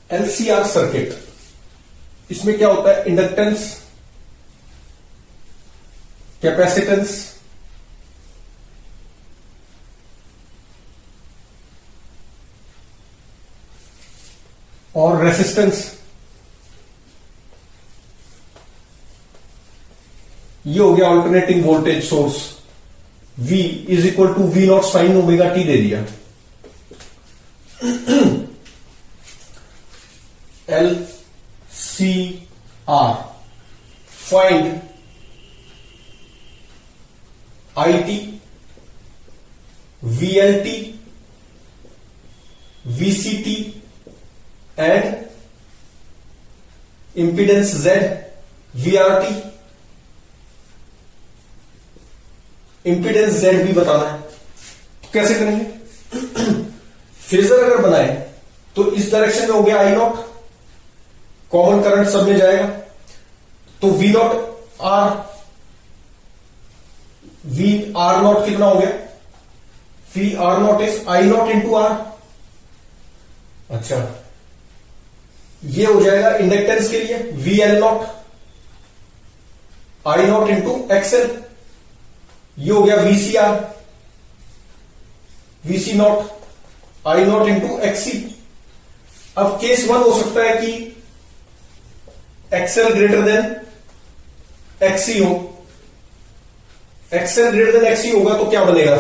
LCR circuit, इसमें क्या होता है, इंडक्टेंस, कैपेसिटेंस, और रेसिस्टेंस, ये हो गया alternating voltage source. V is equal to V naught sine omega t दे दिया। L C R, find I t, VLT, VCT and impedance Z, VRT। Impedance Z भी बताना है, तो कैसे करेंगे? फेजर अगर बनाए तो इस डायरेक्शन में हो गया आई नॉट, कॉमन करंट सब में जाएगा, तो V naught R, V R naught कितना हो गया, V R naught is I not into R. अच्छा, ये हो जाएगा इंडक्टेंस के लिए V L naught, I not into XL. ये हो गया VCR, VC naught, I not into XC। अब केस 1 हो सकता है कि XL ग्रेटर देन XC हो। XL ग्रेटर देन XC होगा तो क्या बनेगा,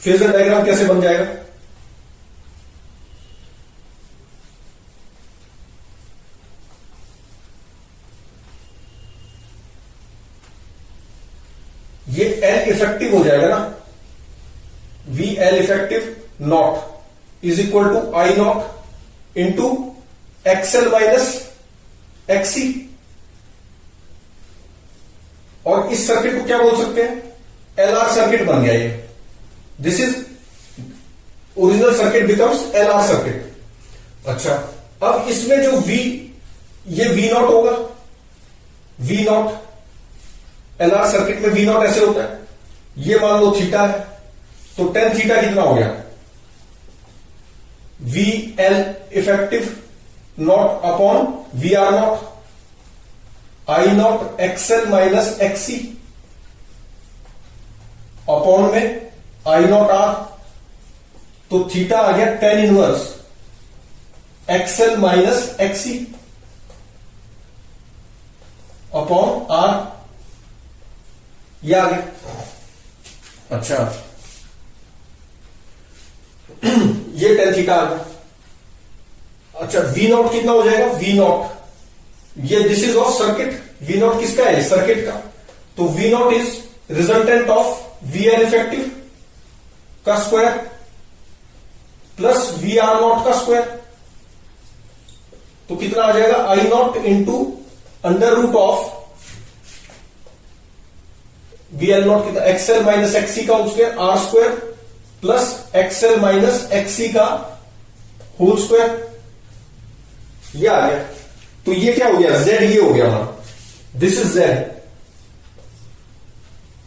फेजर डायग्राम कैसे बन जाएगा? ये L इफेक्टिव हो जाएगा ना, VL effective naught is equal to I not into XL minus XC। और इस सर्किट को क्या बोल सकते हैं, LR सर्किट बन गया ये। This is original circuit becomes LR circuit. अच्छा, अब इसमें जो V, ये V नॉट होगा, V नॉट, LR सर्किट में V नॉट ऐसे होता है, ये मान लो थीटा है, तो टेन थीटा कितना हो गया, VL effective not upon VR not, I not XL minus XC upon में आई नॉट R, तो थीटा आ गया tan inverse XL minus XC upon R, ये आ गया। अच्छा, ये टेन थीटा आ गया। अच्छा, V नॉट कितना हो जाएगा, V नॉट, ये this is of circuit, V not किसका है, सर्किट का, तो V not is resultant of VL effective का स्क्वायर प्लस VR नॉट का स्क्वायर, तो कितना आ जाएगा, I not into under root of VL not कितना, XL माइनस XC का whole square, R square plus XL minus XC का whole square, ये आ गया। तो ये क्या हो गया, Z ये हो गया हमारा, this is Z,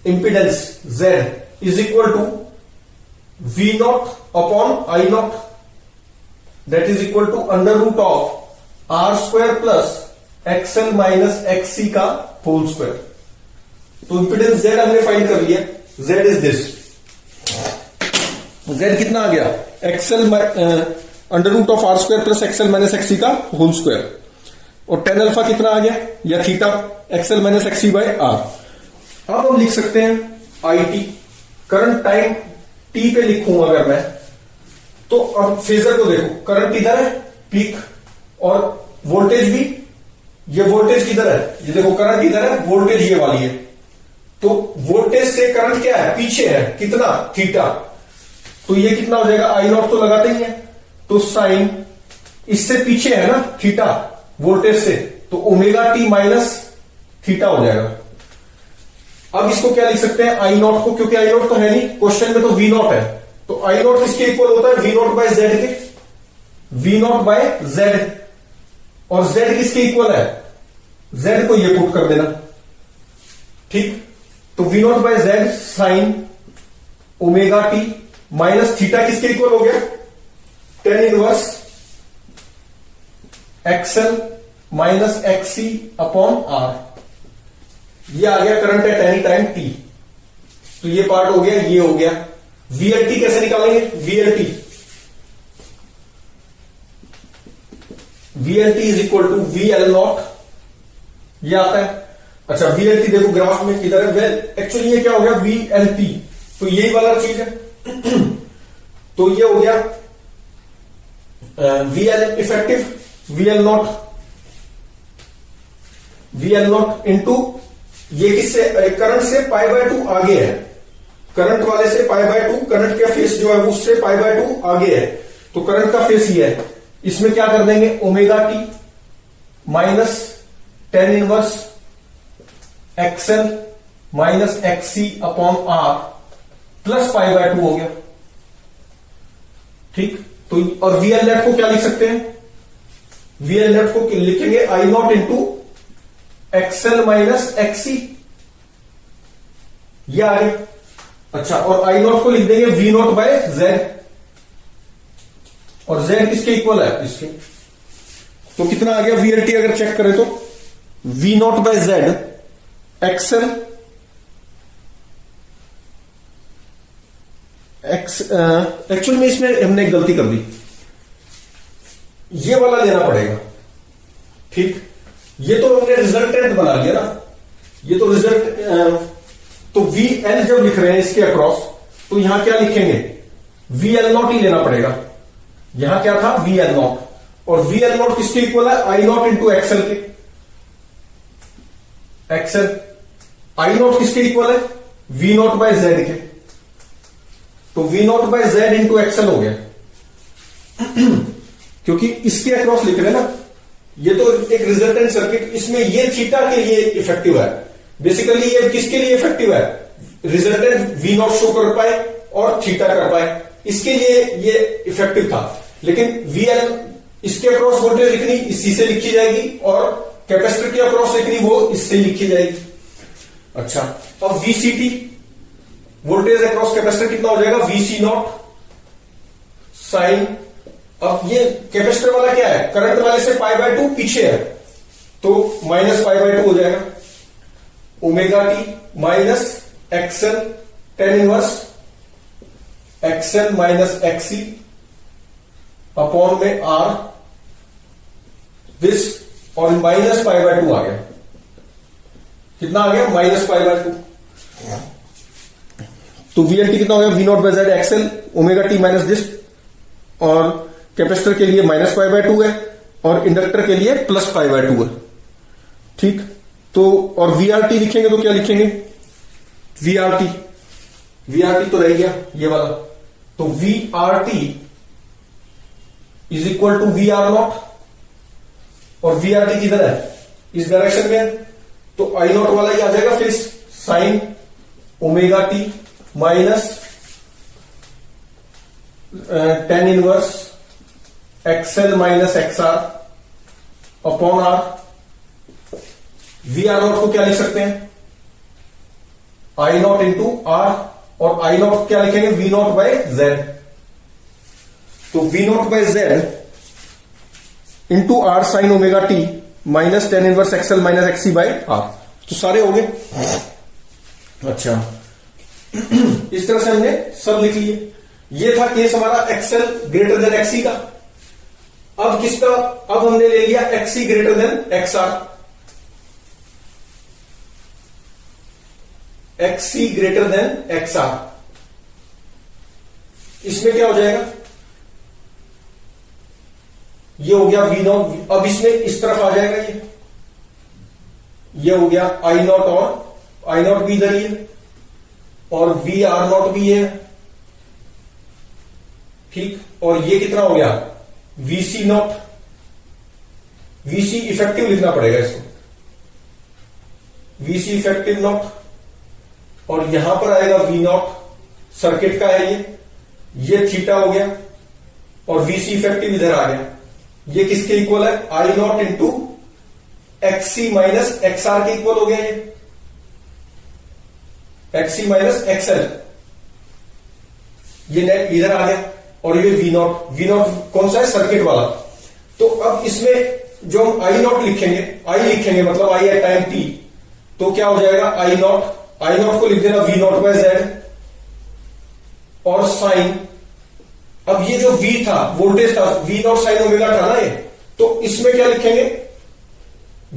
impedance Z is equal to V naught upon I naught, that is equal to under root of R square plus XL minus XC का होल स्क्वायर। तो इंपीडेंस Z हमने find कर लिया, Z is this, Z कितना आ गया, XL under root of R square plus XL minus XC का whole square, और टेन अल्फा कितना आ गया, या theta XL minus XC by R। अब हम लिख सकते हैं IT, करंट टाइम T पे लिखूंगा अगर मैं, तो अब फेजर को देखो, करंट इधर है पीक, और वोल्टेज भी, ये वोल्टेज किधर है, ये देखो करंट इधर है, वोल्टेज ये वाली है, तो वोल्टेज से करंट क्या है, पीछे है, कितना, थीटा, तो ये कितना हो जाएगा, आई नॉट तो लगाते ही है, तो साइन इससे पीछे है ना थीटा, वोल्टेज से, तो ओमेगा टी माइनस थीटा हो जाएगा। अब इसको क्या लिख सकते हैं, आई नॉट को, क्योंकि आई नॉट तो है नहीं क्वेश्चन में, तो वी नॉट है, तो आई नॉट किसके इक्वल होता है, वी नॉट बाय जेड के, वी नॉट बाय जेड, और जेड किसके इक्वल है, जेड को ये पुट कर देना, ठीक, तो V not by Z sine omega T minus theta किसके इक्वल हो गया, tan inverse XL minus XC upon R, ये आ गया current at any time t. तो ये पार्ट हो गया, ये हो गया। वीएलटी कैसे निकालेंगे? VLT is equal to VL naught, ये आता है। अच्छा वीएलटी देखो ग्राफ में किधर है, वेल एक्चुअली ये क्या हो गया वीएलटी, तो यही वाला चीज है। तो ये हो गया VL effective, VL naught into ये किससे, करंट से पाई बाय 2 आगे है, करंट वाले से पाई बाय 2, करंट का फेस जो है उससे पाई बाय 2 आगे है, तो करंट का फेस ये है। इसमें क्या कर देंगे omega T minus tan inverse XL minus XC upon R plus pi by 2 हो गया, ठीक। तो और वीएल नेट को क्या लिख सकते हैं, वीएल नेट को लिखेंगे I not into XL minus XC, ये आ गया। अच्छा और आई नॉट को लिख देंगे वी नॉट बाय जेड, और जेड किसके इक्वल है, इसके। तो कितना आ गया वीएलटी अगर चेक करें तो V not by Z XL actual में इसमें हमने एक गलती कर दी, ये वाला लेना पड़ेगा, ठीक। ये तो हमने रिजल्टेंट बना लिया ना, ये तो रिजल्ट, तो वी एल जब लिख रहे हैं इसके अक्रॉस, तो यहां क्या लिखेंगे वी एल नॉट ही लेना पड़ेगा। यहां क्या था वी एल नॉट, और वी एल नॉट किसके इक्वल है, आई नॉट इंटू एक्सएल के, एक्सएल आई नॉट किसके इक्वल है वी नॉट बाय जेड के, तो V not by Z into XL हो गया। क्योंकि इसके अक्रॉस लिख रहे हैं ना, ये तो एक रिजल्टेंट सर्किट, इसमें ये थीटा के लिए इफेक्टिव है, बेसिकली ये किसके लिए इफेक्टिव है, रिजल्टेंट वी नॉट शो कर पाए और थीटा कर पाए, इसके लिए ये इफेक्टिव था। लेकिन वीएल इसके अक्रॉस वोल्टेज लिखनी इसी से लिखी जाएगी, और कैपेसिटर के अक्रॉस लिखनी वो इससे लिखी जाएगी। अच्छा अब वीसीटी वोल्टेज अक्रॉस कैपेसिटर कितना हो जाएगा वीसी नॉट साइन, अब ये कैपेसिटर वाला क्या है, करंट वाले से पाई बाय 2 पीछे है, तो माइनस पाई बाय 2 हो जाएगा, omega T minus XL tan inverse XL minus XC upon में आर दिस, और माइनस पाई बाय 2 आ गया, कितना आ गया माइनस पाई बाय 2। तो वीएलटी कितना हो गया V not by Z XL omega T minus this, और कैपेसिटर के लिए माइनस पाई बाय 2 है, और इंडक्टर के लिए प्लस पाई बाय 2 है, ठीक। तो और वीआरटी लिखेंगे तो क्या लिखेंगे वीआरटी तो रह गया ये वाला, तो VRT is equal to V R not, और वीआरटी किधर है इस डायरेक्शन में, तो आई नॉट वाला ही आ जाएगा फिर sine omega T minus tan inverse XL minus XR upon R. V R naught को क्या लिख सकते हैं आई नॉट इंटू आर, और आई नॉट क्या लिखेंगे वी नॉट बाय जेड, तो V not by Z into R sine omega T minus tan inverse XL minus XC by R, तो सारे हो गए। अच्छा इस तरह से हमने सब लिख लिए। ये था केस हमारा एक्सएल ग्रेटर देन एक्सी का। अब किसका, अब हमने ले लिया XC greater than XR, XC greater than XR, इसमें क्या हो जाएगा ये हो गया वी नॉट, अब इसमें इस तरफ आ जाएगा ये हो गया आई नॉट, और आई नॉट भी इधर ही है, और वी आर नॉट भी है, ठीक। और ये कितना हो गया वीसी नॉट, वीसी इफेक्टिव लिखना पड़ेगा इसको, वीसी इफेक्टिव नॉट, और यहां पर आएगा वी नॉट, सर्किट का है ये थीटा हो गया, और वीसी इफेक्टिव इधर आ गया, ये किसके इक्वल है I not into XC minus XR के इक्वल हो गया ये, एक्सी माइनस एक्सएल, ये नेट इधर आ गया, और ये वी नॉट कौन सा है सर्किट वाला। तो अब इसमें जो हम आई नॉट लिखेंगे, आई लिखेंगे मतलब आई एट टाइम टी, तो क्या हो जाएगा आई नॉट को लिख देना वी नॉट बाय जेड और साइन, अब ये जो v था वोल्टेज था वी नॉट साइन ओमेगा था ना ये, तो इसमें क्या लिखेंगे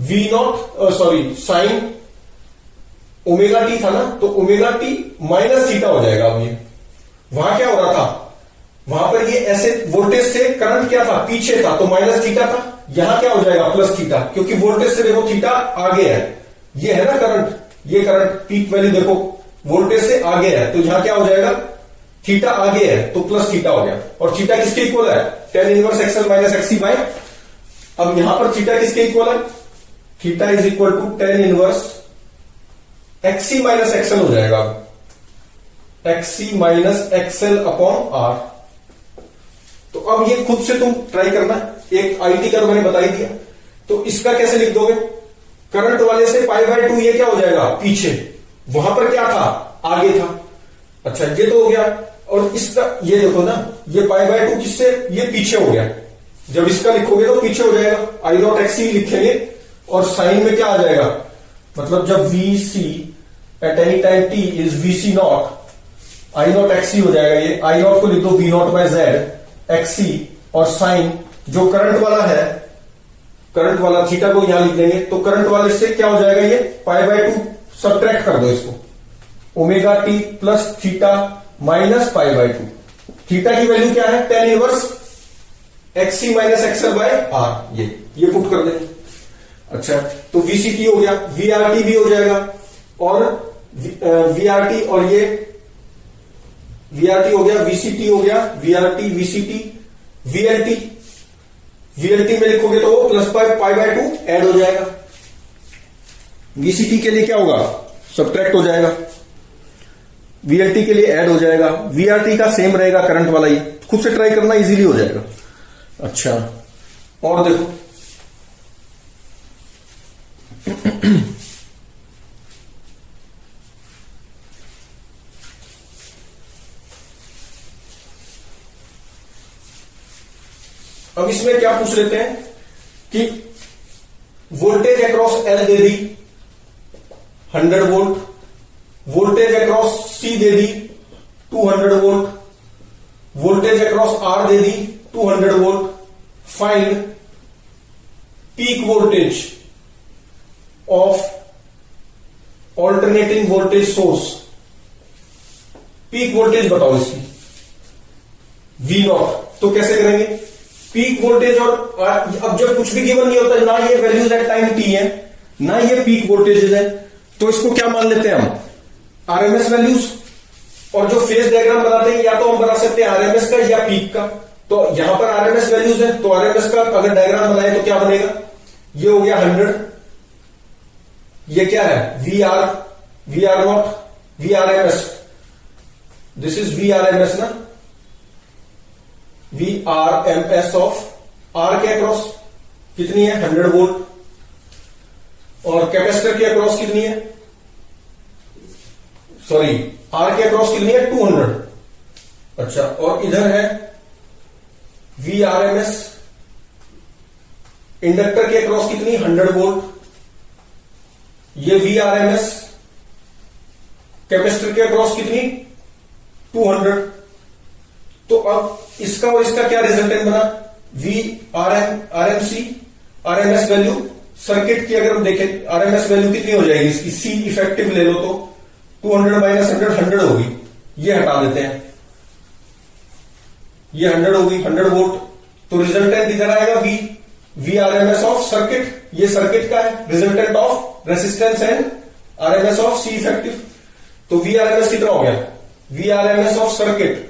V naught sorry sine omega T था ना, तो ओमेगा टी माइनस थीटा हो जाएगा। अब ये वहां क्या हो रहा था, वहां पर ये ऐसे वोल्टेज से करंट क्या था पीछे था, तो माइनस थीटा था, यहां क्या हो जाएगा प्लस थीटा, क्योंकि वोल्टेज से देखो थीटा आगे है, ये है ना करंट, ये करंट पीक वैल्यू देखो वोल्टेज से आगे है, तो यहां क्या हो जाएगा थीटा आगे है तो प्लस थीटा हो गया, और थीटा किसके इक्वल है tan inverse XL minus XC by, अब यहां पर थीटा किसके इक्वल है, theta is equal to tan inverse XC minus XL हो जाएगा, XC minus XL upon R. तो अब ये खुद से तुम ट्राई करना, एक आईटी का तो मैंने बता ही दिया, तो इसका कैसे लिख दोगे, करंट वाले से पाई बाय 2 ये क्या हो जाएगा पीछे, वहां पर क्या था आगे था, अच्छा ये तो हो गया, और इसका ये देखो ना ये पाई बाय 2 किससे ये पीछे हो गया, जब इसका लिखोगे तो पीछे हो जाएगा, आई नॉट एक्सी लिखेंगे और साइन में क्या आ जाएगा, मतलब जब V C at any time T is V C naught, I naught XC हो जाएगा, ये आई नॉट को लिख दो V not by Z XC, और साइन जो करंट वाला है, करंट वाला थीटा को यहां लिख देंगे, तो करंट वाले से क्या हो जाएगा ये पाई बाय 2 सब्ट्रैक्ट कर दो इसको, omega T plus theta minus pi by 2, theta की वैल्यू क्या है tan inverse XC minus XL by R, ये पुट कर देंगे। अच्छा तो वीसीटी हो गया, वीआरटी भी हो जाएगा, और वीआरटी और ये वीआरटी हो गया, वीसीटी हो गया, वीआरटी वीसीटी वीएलटी, वीएलटी में लिखोगे तो वो प्लस पाई बाय 2 ऐड हो जाएगा, वीसीटी के लिए क्या होगा सब्ट्रैक्ट हो जाएगा, वीएलटी के लिए ऐड हो जाएगा, वीआरटी का सेम रहेगा करंट वाला ही, खुद से ट्राई करना इजीली हो जाएगा। अच्छा और देखो अब इसमें क्या पूछ लेते हैं कि वोल्टेज अक्रॉस एल दे दी 100 वोल्ट, वोल्टेज अक्रॉस सी दे दी 200 वोल्ट, वोल्टेज अक्रॉस आर दे दी 200 volt, find peak voltage of alternating voltage source, peak voltage बताओ इसकी वी नॉट, तो कैसे करेंगे पीक वोल्टेज, और अब जब कुछ भी गिवन नहीं होता, ना ये वैल्यूज एट टाइम टी है ना ये पीक वोल्टेजेस है, तो इसको क्या मान लेते हैं हम आरएमएस वैल्यूज, और जो फेज डायग्राम बनाते हैं या तो हम बना सकते हैं आरएमएस का या पीक का, तो यहां पर आरएमएस वैल्यूज है, तो आरएमएस का अगर डायग्राम बनाए तो क्या बनेगा, ये हो गया 100, ये क्या है V R not V R M S, this is V R M S ना, V R M S of R के अक्रॉस कितनी है 100 वोल्ट, और कैपेसिटर के अक्रॉस कितनी है, सॉरी आर के अक्रॉस कितनी है 200, अच्छा और इधर है V R M S, inductor के अक्रॉस कितनी 100 वोल्ट, ये V R M S, capacitor के अक्रॉस कितनी 200, तो अब इसका और इसका क्या रिजल्टेंट बना V R M C, R M S value circuit की अगर हम देखें आरएमएस वैल्यू कितनी हो जाएगी इसकी, सी इफेक्टिव ले लो तो 200 माइनस 100 होगी, ये हटा देते हैं, ये 100 होगी 100 वोल्ट, तो रिजल्टेंट इधर आएगा वी आरएमएस ऑफ सर्किट, ये सर्किट का है, resultant of resistance and RMS of C effective, तो वी आरएमएस कितना हो गया, V RMS of circuit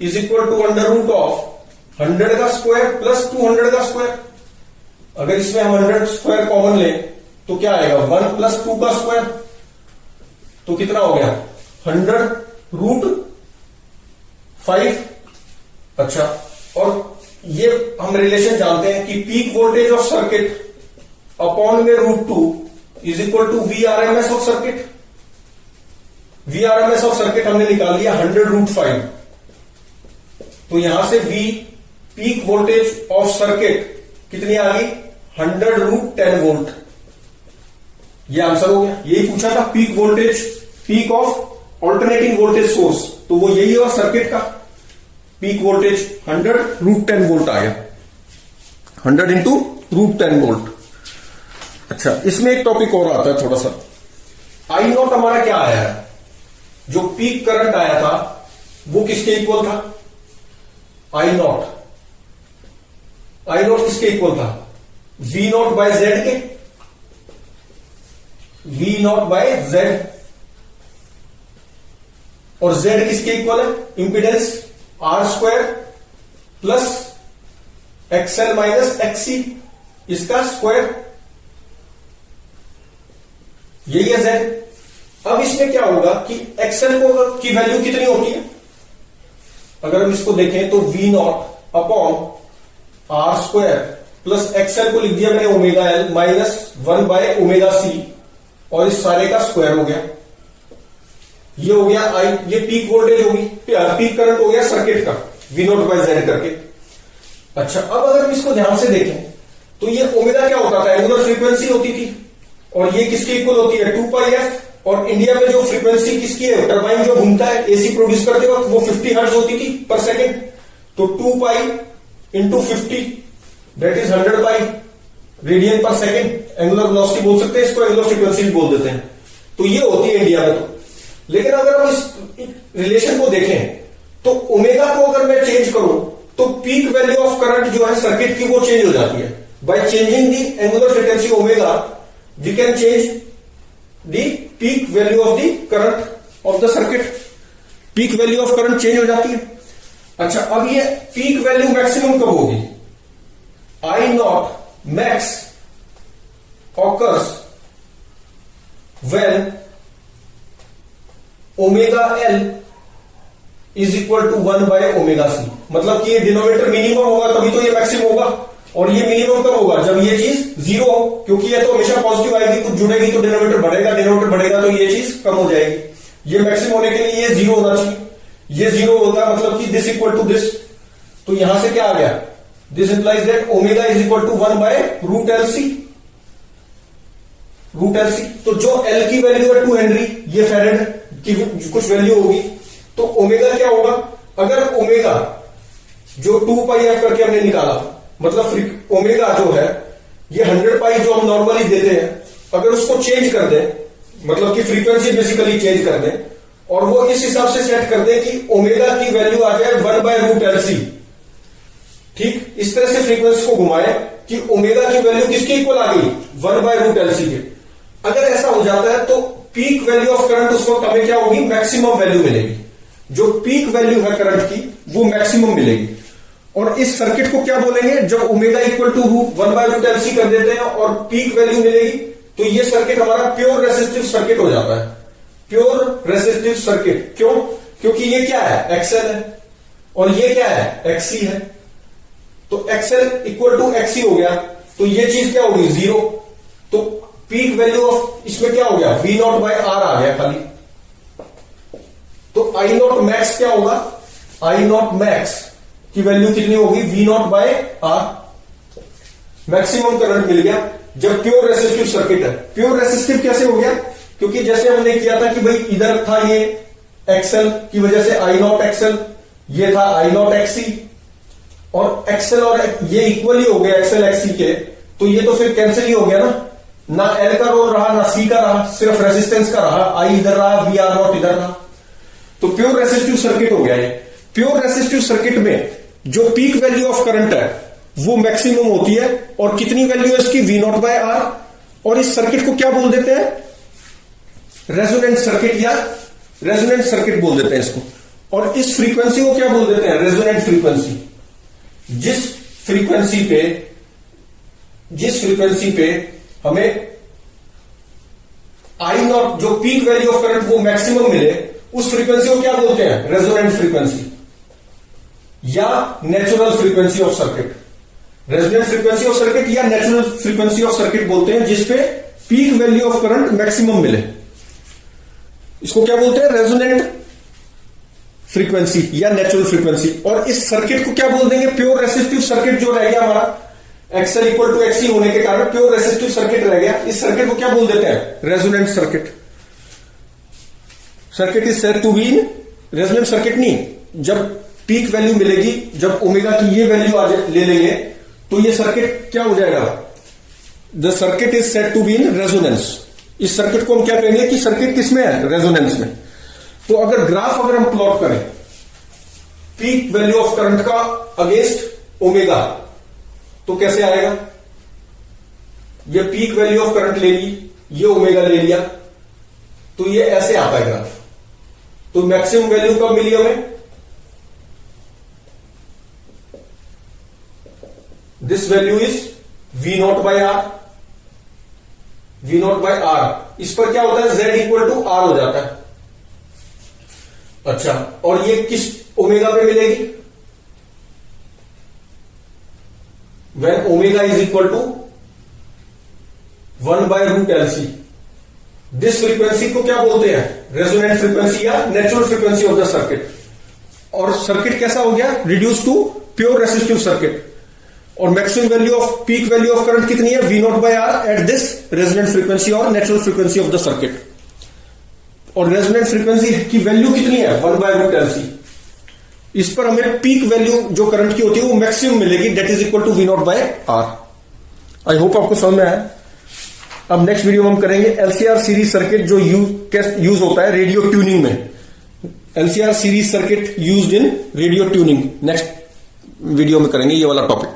is equal to under root of 100 का स्क्वायर प्लस 200 का स्क्वायर, अगर इसमें हम 100 स्क्वायर कॉमन ले तो क्या आएगा 1 प्लस 2 का स्क्वायर, तो कितना हो गया 100 रूट 5, अच्छा और ये हम रिलेशन जानते हैं कि peak voltage of circuit upon में root 2 is equal to V RMS of circuit, V RMS of circuit हमने निकाल लिया 100 रूट 5, तो यहां से V peak voltage of circuit कितनी आ गई 100√10 वोल्ट। ये आंसर हो गया। यही पूछा था peak voltage, peak of alternating voltage source, तो वो यही है सर्किट का पीक वोल्टेज 100√10 वोल्ट आ गया। 100 इंटू √10 वोल्ट। अच्छा, इसमें एक टॉपिक और आता है थोड़ा सा। आई नॉट हमारा क्या आया है, जो पीक करंट आया था वो किसके इक्वल था? आई नॉट किसके इक्वल था? वी नॉट बाय जेड के। वी नॉट बाय जेड, और जेड किसके इक्वल है? Impedance R² plus XL minus XC, इसका स्क्वायर, यही है Z। अब इसमें क्या होगा कि XL की वैल्यू कितनी होती है? अगर हम इसको देखें तो V naught upon R² plus XL को लिख दिया मैंने omega L minus 1 by omega C, और इस सारे का स्क्वायर हो गया। ये हो गया आई, ये पीक वोल्टेज होगी, पीक करंट हो गया सर्किट का V नॉट बाय Z करके। अच्छा, अब अगर हम इसको ध्यान से देखें तो ये ओमेगा क्या होता था? एंगुलर फ्रीक्वेंसी होती थी, और ये किसके इक्वल होती है? 2πf। और इंडिया में जो फ्रीक्वेंसी किसकी है, टरबाइन जो घूमता है एसी प्रोड्यूस करते वक्त, वो 50 हर्ट्ज होती थी पर सेकेंड। तो 2π into 50 that is 100 pi radian per second. Angular velocity बोल सकते हैं इसको, एंगुलर फ्रीक्वेंसी भी बोल देते हैं। तो ये होती है इंडिया में। तो लेकिन अगर हम इस रिलेशन को देखें तो ओमेगा को अगर मैं चेंज करूं तो पीक वैल्यू ऑफ करंट जो है सर्किट की वो चेंज हो जाती है। By changing the angular frequency omega we can change the peak value of the current of the circuit. Peak value of current change हो जाती है। अच्छा, अब ये पीक वैल्यू मैक्सिमम कब होगी? I not max occurs when omega L is equal to 1 by omega C. मतलब कि ये डिनोमिनेटर मिनिमम होगा तभी तो ये मैक्सिमम होगा, और ये मिनिमम कब होगा? जब ये चीज जीरो हो, क्योंकि ये तो हमेशा पॉजिटिव आएगी, कुछ जुड़ेगी तो डिनोमिनेटर बढ़ेगा, डिनोमिनेटर बढ़ेगा तो ये चीज कम हो जाएगी। ये मैक्सिमम होने के लिए ये जीरो होना चाहिए। ये जीरो होगा मतलब कि दिस इक्वल टू दिस, तो यहां से क्या आ गया? This implies that omega is equal to 1 by root L C. तो जो एल की वैल्यू है 2 हेनरी, ये फेरेड की कुछ वैल्यू होगी, तो ओमेगा क्या होगा? अगर ओमेगा जो 2πf करके हमने निकाला, मतलब ओमेगा जो है ये 100 पाई जो हम नॉर्मली देते हैं, अगर उसको चेंज कर दें, मतलब कि फ्रीक्वेंसी बेसिकली चेंज कर दें, और वो इस हिसाब से सेट कर दें कि ओमेगा की वैल्यू आ जाए 1 बाय रूट एल सी। ठीक इस तरह से फ्रीक्वेंसी को घुमाए कि ओमेगा की वैल्यू किसके इक्वल आ गई? 1 बाय रूट एल सी के। अगर ऐसा हो जाता है तो पीक वैल्यू ऑफ करंट उस वक्त हमें क्या होगी? मैक्सिमम वैल्यू मिलेगी। जो पीक वैल्यू है करंट की वो मैक्सिमम मिलेगी। और इस सर्किट को क्या बोलेंगे? जब omega equal to 1 by root L C कर देते हैं और पीक वैल्यू मिलेगी, तो ये सर्किट हमारा प्योर रेसिस्टिव सर्किट हो जाता है। Pure resistive circuit. क्यों? क्योंकि ये क्या है? एक्सएल है, और ये क्या है? एक्सी है। तो एक्सएल इक्वल टू एक्सी हो गया, तो ये चीज क्या होगी? जीरो। तो पीक वैल्यू ऑफ इसमें क्या हो गया? वी नॉट बाय आर आ गया खाली। तो आई नॉट मैक्स क्या होगा? आई नॉट मैक्स की वैल्यू कितनी होगी? V not by R. Maximum current मिल गया जब प्योर रेसिस्टिव सर्किट है। प्योर रेसिस्टिव कैसे हो गया? क्योंकि जैसे हमने किया था कि भाई इधर था ये एक्सएल की वजह से आई नॉट एक्सएल, ये था आई नॉट एक्सी, और एक्सएल और ये इक्वल ही हो गया एक्सएल एक्सी के, तो ये तो फिर कैंसिल ही हो गया ना एल का रोल रहा ना सी का रहा, सिर्फ रेसिस्टेंस का रहा। आई इधर रहा, वी आर नॉट इधर रहा। तो प्योर रेसिस्टिव सर्किट हो गया ये। प्योर रेसिस्टिव सर्किट में जो पीक वैल्यू ऑफ करंट है वो मैक्सिमम होती है, और कितनी वैल्यू है इसकी? V not by R. और इस सर्किट को क्या बोल देते हैं? रेजोनेंट सर्किट, या रेजोनेंट सर्किट बोल देते हैं इसको। और इस फ्रीक्वेंसी को क्या बोल देते हैं? Resonant frequency. जिस फ्रीक्वेंसी पे हमें आई नॉट जो पीक वैल्यू ऑफ करंट वो मैक्सिमम मिले, उस फ्रीक्वेंसी को क्या बोलते हैं? रेजोनेंट फ्रीक्वेंसी या natural frequency of circuit. Resonant frequency of circuit या नेचुरल फ्रीक्वेंसी ऑफ सर्किट बोलते हैं, जिसपे peak value of current maximum मिले। इसको क्या बोलते हैं? रेजोनेंट फ्रीक्वेंसी या नेचुरल फ्रीक्वेंसी। और इस सर्किट को क्या बोल देंगे? प्योर रेसिस्टिव सर्किट जो रह गया हमारा, एक्सएल इक्वल टू एक्ससी होने के कारण प्योर रेसिस्टिव सर्किट रह गया। इस सर्किट को क्या बोल देते हैं? Resonant circuit. Circuit is said to be in resonant circuit. नहीं, जब पीक वैल्यू मिलेगी, जब ओमेगा की ये वैल्यू आज ले लेंगे तो ये सर्किट क्या हो जाएगा? The circuit is said to be in resonance. इस सर्किट को हम क्या कहेंगे कि सर्किट किसमें है? रेजोनेंस में। तो अगर ग्राफ अगर हम प्लॉट करें पीक वैल्यू ऑफ करंट का अगेंस्ट ओमेगा तो कैसे आएगा? ये पीक वैल्यू ऑफ करंट ले ली, ये ओमेगा ले लिया, तो ये ऐसे आता है ग्राफ। तो मैक्सिमम वैल्यू कब मिली हमें? This value is V not by R. V not by R, इस पर क्या होता है? जेड इक्वल टू आर हो जाता है। अच्छा, और ये किस ओमेगा पे मिलेगी? when omega is equal to 1 by root LC। This frequency को क्या बोलते हैं? रेजोनेंट फ्रीक्वेंसी या natural frequency of the circuit. और सर्किट कैसा हो गया? Reduce to pure resistive circuit. और maximum value of peak value of current कितनी है? V not by R at this resonant frequency और natural frequency of the circuit. और resonant frequency की वैल्यू कितनी है? 1 by root LC। इस पर हमें पीक वैल्यू जो करंट की होती है वो मैक्सिमम मिलेगी, that is equal to V not by R. I hope आपको समझ में आया। अब नेक्स्ट वीडियो में हम करेंगे एलसीआर सीरीज सर्किट जो यूज होता है रेडियो ट्यूनिंग में। LCR series circuit used in radio tuning next video में करेंगे ये वाला टॉपिक।